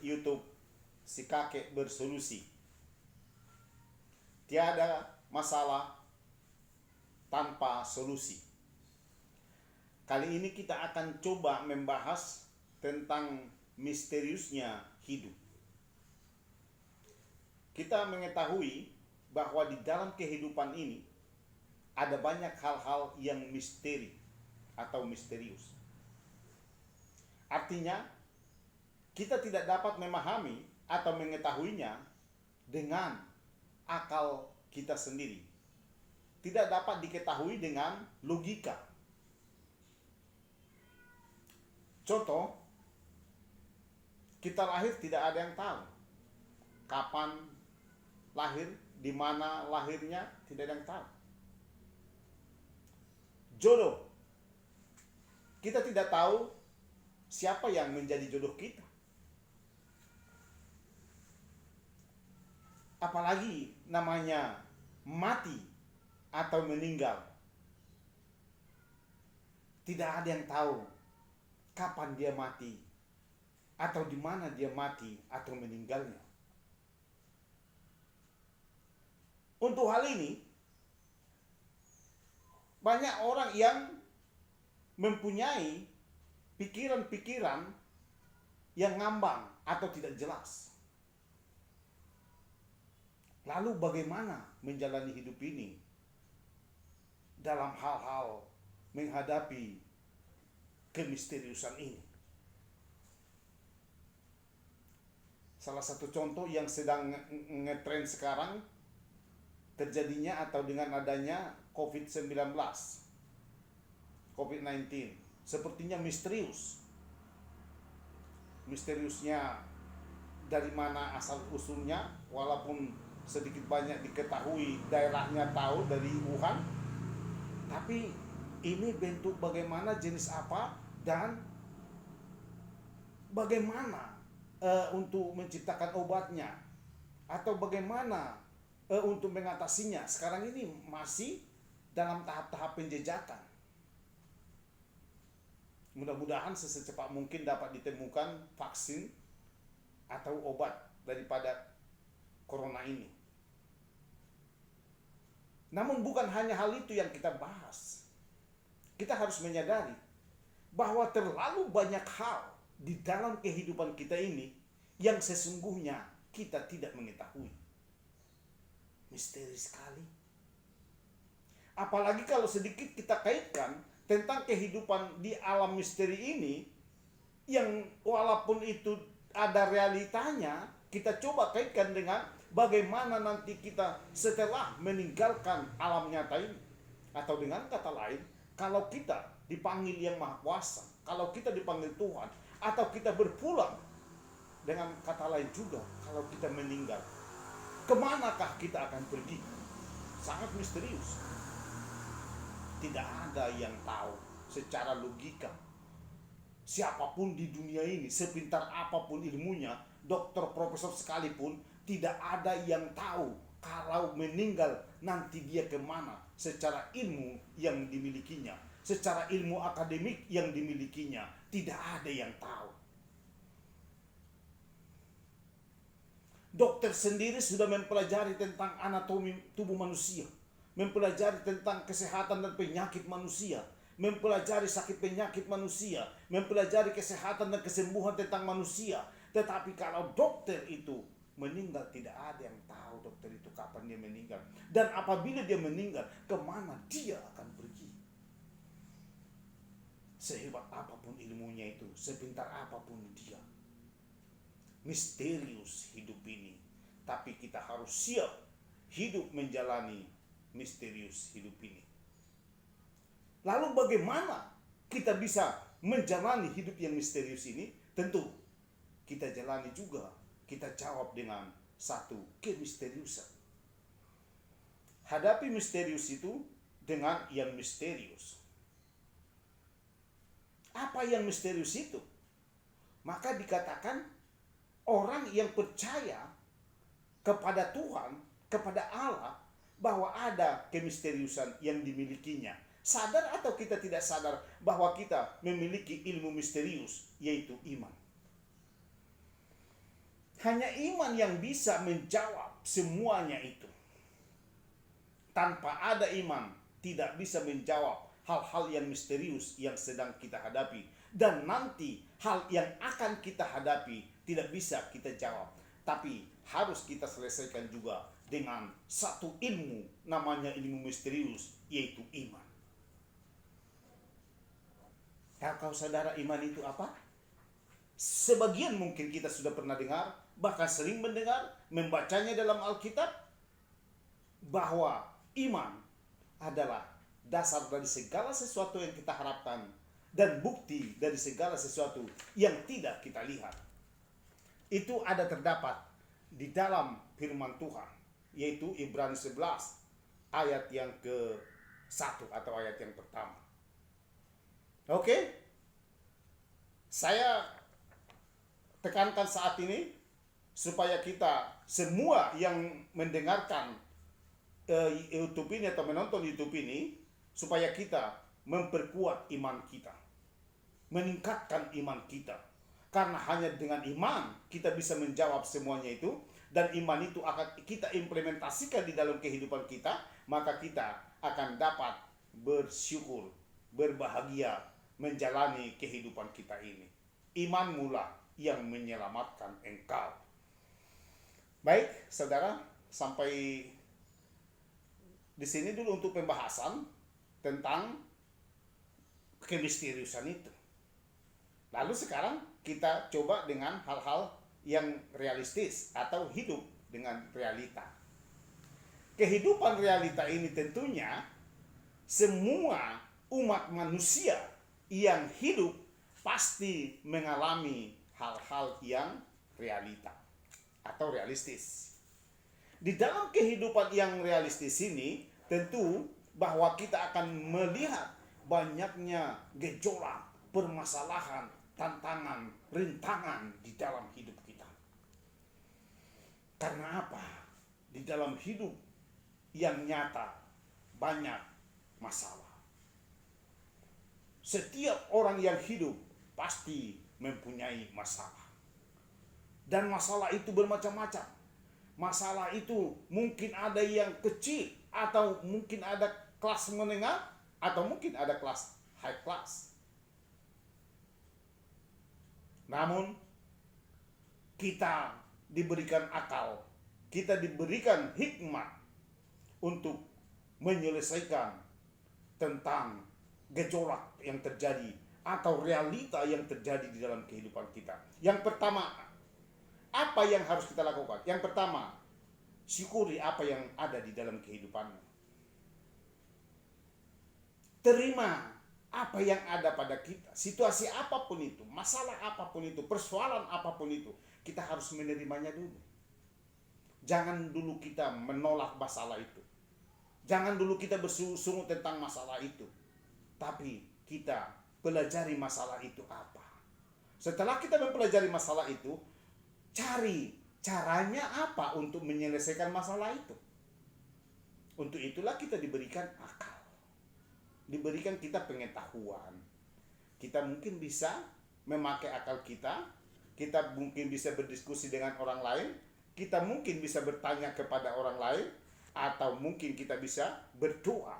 YouTube Si Kakek Bersolusi. Tiada masalah tanpa solusi. Kali ini kita akan coba membahas tentang misteriusnya hidup. Kita mengetahui bahwa di dalam kehidupan ini ada banyak hal-hal yang misteri atau misterius. Artinya, kita tidak dapat memahami atau mengetahuinya dengan akal kita sendiri. Tidak dapat diketahui dengan logika. Contoh, kita lahir tidak ada yang tahu. Kapan lahir, di mana lahirnya, tidak ada yang tahu. Jodoh, kita tidak tahu siapa yang menjadi jodoh kita. Apalagi namanya mati atau meninggal. Tidak ada yang tahu kapan dia mati atau di mana dia mati atau meninggalnya. Untuk hal ini, banyak orang yang mempunyai pikiran-pikiran yang ngambang atau tidak jelas. Lalu bagaimana menjalani hidup ini dalam hal-hal menghadapi kemisteriusan ini? Salah satu contoh yang sedang ngetren sekarang terjadinya atau dengan adanya COVID-19, COVID-19, sepertinya misterius. Misteriusnya dari mana asal usulnya, walaupun sedikit banyak diketahui daerahnya tahu dari Wuhan, tapi ini bentuk bagaimana, jenis apa, dan bagaimana untuk menciptakan obatnya, atau bagaimana untuk mengatasinya. Sekarang ini masih dalam tahap-tahap penjejakan. Mudah-mudahan secepat mungkin dapat ditemukan vaksin atau obat daripada corona ini. Namun bukan hanya hal itu yang kita bahas. Kita harus menyadari bahwa terlalu banyak hal di dalam kehidupan kita ini yang sesungguhnya kita tidak mengetahui. Misteri sekali. Apalagi kalau sedikit kita kaitkan tentang kehidupan di alam misteri ini, yang walaupun itu ada realitanya, kita coba kaitkan dengan bagaimana nanti kita setelah meninggalkan alam nyata ini. Atau dengan kata lain, kalau kita dipanggil Yang Maha Kuasa, kalau kita dipanggil Tuhan, atau kita berpulang, dengan kata lain juga, kalau kita meninggal, kemanakah kita akan pergi? Sangat misterius. Tidak ada yang tahu secara logika. Siapapun di dunia ini, sepintar apapun ilmunya, dokter, profesor sekalipun, tidak ada yang tahu kalau meninggal nanti dia kemana secara ilmu yang dimilikinya, secara ilmu akademik yang dimilikinya. Tidak ada yang tahu. Dokter sendiri sudah mempelajari tentang anatomi tubuh manusia, mempelajari tentang kesehatan dan penyakit manusia, mempelajari sakit penyakit manusia, mempelajari kesehatan dan kesembuhan tentang manusia. Tetapi kalau dokter itu meninggal, tidak ada yang tahu dokter itu kapan dia meninggal. Dan apabila dia meninggal, kemana dia akan pergi. Sehebat apapun ilmunya itu, sepintar apapun dia, misterius hidup ini. Tapi kita harus siap hidup menjalani misterius hidup ini. Lalu bagaimana kita bisa menjalani hidup yang misterius ini? Tentu kita jalani juga, kita jawab dengan satu kemisteriusan. Hadapi misterius itu dengan yang misterius. Apa yang misterius itu? Maka dikatakan orang yang percaya kepada Tuhan, kepada Allah, bahwa ada kemisteriusan yang dimilikinya. Sadar atau kita tidak sadar bahwa kita memiliki ilmu misterius, yaitu iman. Hanya iman yang bisa menjawab semuanya itu. Tanpa ada iman, tidak bisa menjawab hal-hal yang misterius yang sedang kita hadapi. Dan nanti hal yang akan kita hadapi tidak bisa kita jawab. Tapi harus kita selesaikan juga dengan satu ilmu, namanya ilmu misterius, yaitu iman. Tahu saudara iman itu apa? Sebagian mungkin kita sudah pernah dengar, bahkan sering mendengar, membacanya dalam Alkitab, bahwa iman adalah dasar dari segala sesuatu yang kita harapkan dan bukti dari segala sesuatu yang tidak kita lihat. Itu ada terdapat di dalam firman Tuhan, yaitu Ibrani 11 ayat yang ke-1 atau ayat yang pertama. Oke? Saya tekankan saat ini supaya kita semua yang mendengarkan YouTube ini atau menonton YouTube ini, supaya kita memperkuat iman kita, meningkatkan iman kita. Karena hanya dengan iman kita bisa menjawab semuanya itu, dan iman itu akan kita implementasikan di dalam kehidupan kita, maka kita akan dapat bersyukur, berbahagia menjalani kehidupan kita ini. Iman mula yang menyelamatkan engkau. Baik, saudara, sampai di sini dulu untuk pembahasan tentang kemisteriusan itu. Lalu sekarang kita coba dengan hal-hal yang realistis atau hidup dengan realita. Kehidupan realita ini tentunya semua umat manusia yang hidup pasti mengalami hal-hal yang realita atau realistis. Di dalam kehidupan yang realistis ini, tentu bahwa kita akan melihat banyaknya gejolak, permasalahan, tantangan, rintangan di dalam hidup kita. Karena apa? Di dalam hidup yang nyata banyak masalah. Setiap orang yang hidup pasti mempunyai masalah. Dan masalah itu bermacam-macam. Masalah itu mungkin ada yang kecil, atau mungkin ada kelas menengah, atau mungkin ada kelas high class. Namun kita diberikan akal, kita diberikan hikmat untuk menyelesaikan tentang gejolak yang terjadi atau realita yang terjadi di dalam kehidupan kita. Yang pertama, apa yang harus kita lakukan? Yang pertama, syukuri apa yang ada di dalam kehidupanmu. Terima apa yang ada pada kita. Situasi apapun itu, masalah apapun itu, persoalan apapun itu, kita harus menerimanya dulu. Jangan dulu kita menolak masalah itu. Jangan dulu kita bersungut tentang masalah itu. Tapi kita pelajari masalah itu apa. Setelah kita mempelajari masalah itu, cari caranya apa untuk menyelesaikan masalah itu. Untuk itulah kita diberikan akal. Diberikan kita pengetahuan. Kita mungkin bisa memakai akal kita. Kita mungkin bisa berdiskusi dengan orang lain. Kita mungkin bisa bertanya kepada orang lain. Atau mungkin kita bisa berdoa.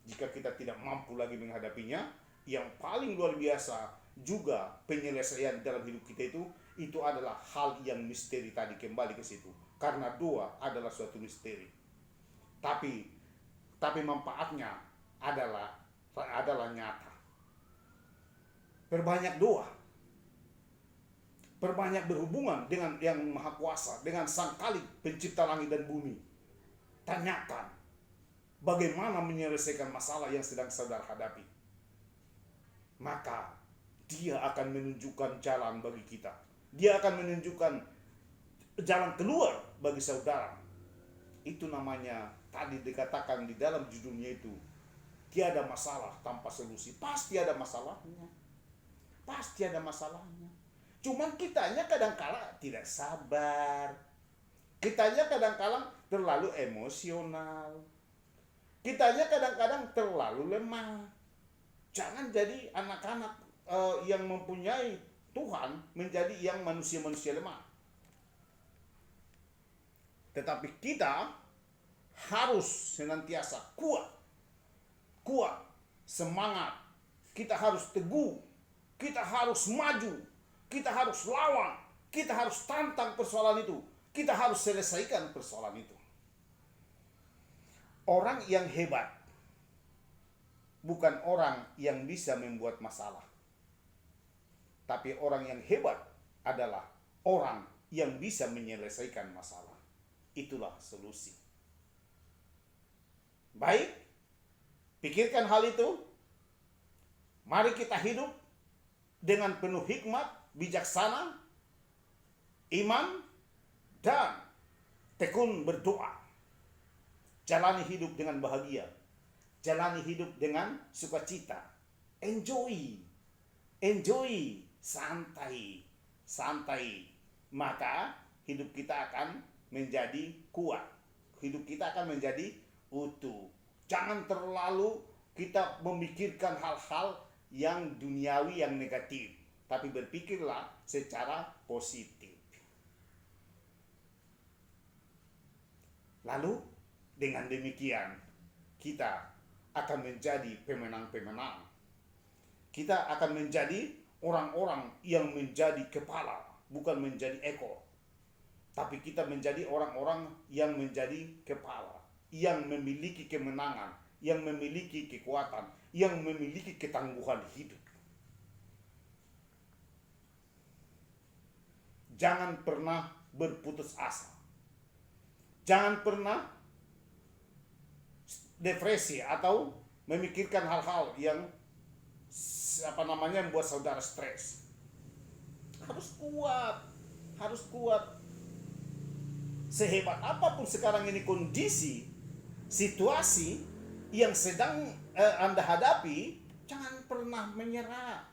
Jika kita tidak mampu lagi menghadapinya, yang paling luar biasa juga penyelesaian dalam hidup kita itu adalah hal yang misteri tadi, kembali ke situ. Karena doa adalah suatu misteri. Tapi manfaatnya adalah nyata. Perbanyak doa. Perbanyak berhubungan dengan yang Maha Kuasa, dengan Sang Khalik pencipta langit dan bumi. Tanyakan bagaimana menyelesaikan masalah yang sedang saudara hadapi. Maka Dia akan menunjukkan jalan bagi kita. Dia akan menunjukkan jalan keluar bagi saudara. Itu namanya tadi dikatakan di dalam judulnya itu, tiada masalah tanpa solusi. Pasti ada masalahnya. Pasti ada masalahnya. Cuman kitanya kadang-kala tidak sabar. Kitanya kadang-kala terlalu emosional. Kitanya kadang-kadang terlalu lemah. Jangan jadi anak-anak yang mempunyai Tuhan menjadi yang manusia-manusia lemah. Tetapi kita harus senantiasa kuat, semangat. Kita harus teguh, kita harus maju, kita harus lawan, kita harus tantang persoalan itu, kita harus selesaikan persoalan itu. Orang yang hebat bukan orang yang bisa membuat masalah, tapi orang yang hebat adalah orang yang bisa menyelesaikan masalah. Itulah solusi. Baik, pikirkan hal itu. Mari kita hidup dengan penuh hikmat, bijaksana, iman, dan tekun berdoa. Jalani hidup dengan bahagia. Jalani hidup dengan sukacita. Enjoy, santai. Maka hidup kita akan menjadi kuat. Hidup kita akan menjadi utuh. Jangan terlalu kita memikirkan hal-hal yang duniawi, yang negatif. Tapi berpikirlah secara positif. Lalu dengan demikian kita akan menjadi pemenang-pemenang. Kita akan menjadi orang-orang yang menjadi kepala, bukan menjadi ekor. Tapi kita menjadi orang-orang yang menjadi kepala, yang memiliki kemenangan, yang memiliki kekuatan, yang memiliki ketangguhan hidup. Jangan pernah berputus asa. Jangan pernah depresi atau memikirkan hal-hal yang membuat saudara stres. Harus kuat. Sehebat apapun sekarang ini kondisi, situasi yang sedang Anda hadapi, jangan pernah menyerah.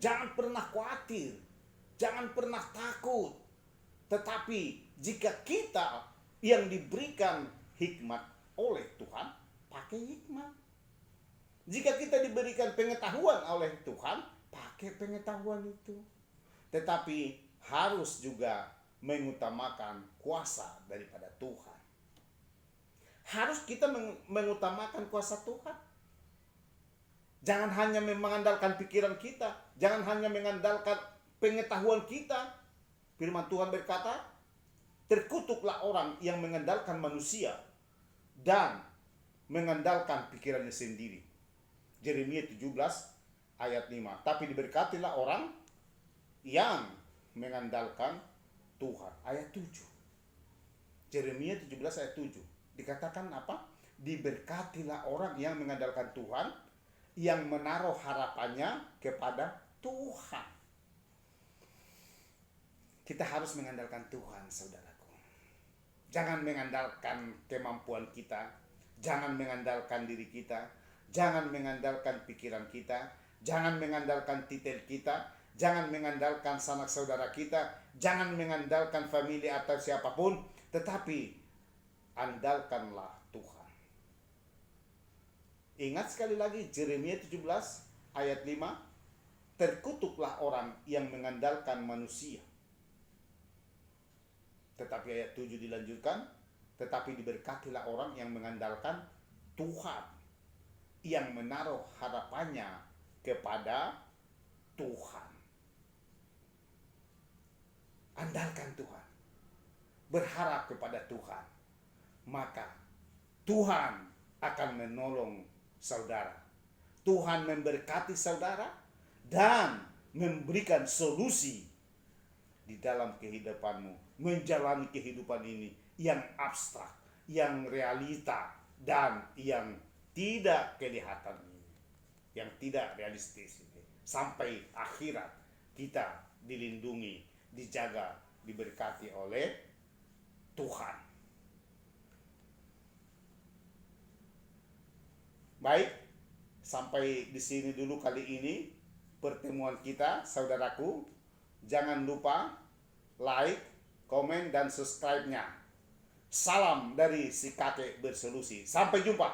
Jangan pernah khawatir. Jangan pernah takut. Tetapi jika kita yang diberikan hikmat oleh Tuhan, pakai hikmat. Jika kita diberikan pengetahuan oleh Tuhan, pakai pengetahuan itu. Tetapi harus juga mengutamakan kuasa daripada Tuhan. Harus kita mengutamakan kuasa Tuhan. Jangan hanya mengandalkan pikiran kita, jangan hanya mengandalkan pengetahuan kita. Firman Tuhan berkata, terkutuklah orang yang mengandalkan manusia dan mengandalkan pikirannya sendiri. Yeremia 17 ayat 5. Tapi diberkatilah orang yang mengandalkan Tuhan. Ayat 7. Yeremia 17 ayat 7. Dikatakan apa? Diberkatilah orang yang mengandalkan Tuhan, yang menaruh harapannya kepada Tuhan. Kita harus mengandalkan Tuhan, saudaraku. Jangan mengandalkan kemampuan kita, jangan mengandalkan diri kita, jangan mengandalkan pikiran kita, jangan mengandalkan titel kita, jangan mengandalkan sanak saudara kita, jangan mengandalkan famili atau siapapun, tetapi andalkanlah Tuhan. Ingat sekali lagi Yeremia 17 ayat 5, terkutuklah orang yang mengandalkan manusia. Tetapi ayat 7 dilanjutkan, tetapi diberkatilah orang yang mengandalkan Tuhan, yang menaruh harapannya kepada Tuhan. Andalkan Tuhan, berharap kepada Tuhan, maka Tuhan akan menolong saudara. Tuhan memberkati saudara dan memberikan solusi di dalam kehidupanmu, menjalani kehidupan ini yang abstrak, yang realita, dan yang tidak kelihatan ini, yang tidak realistis ini. Sampai akhirat kita dilindungi, dijaga, diberkati oleh Tuhan. Baik, sampai di sini dulu kali ini pertemuan kita, saudaraku. Jangan lupa like, komen, dan subscribe-nya. Salam dari si kakek bersolusi. Sampai jumpa.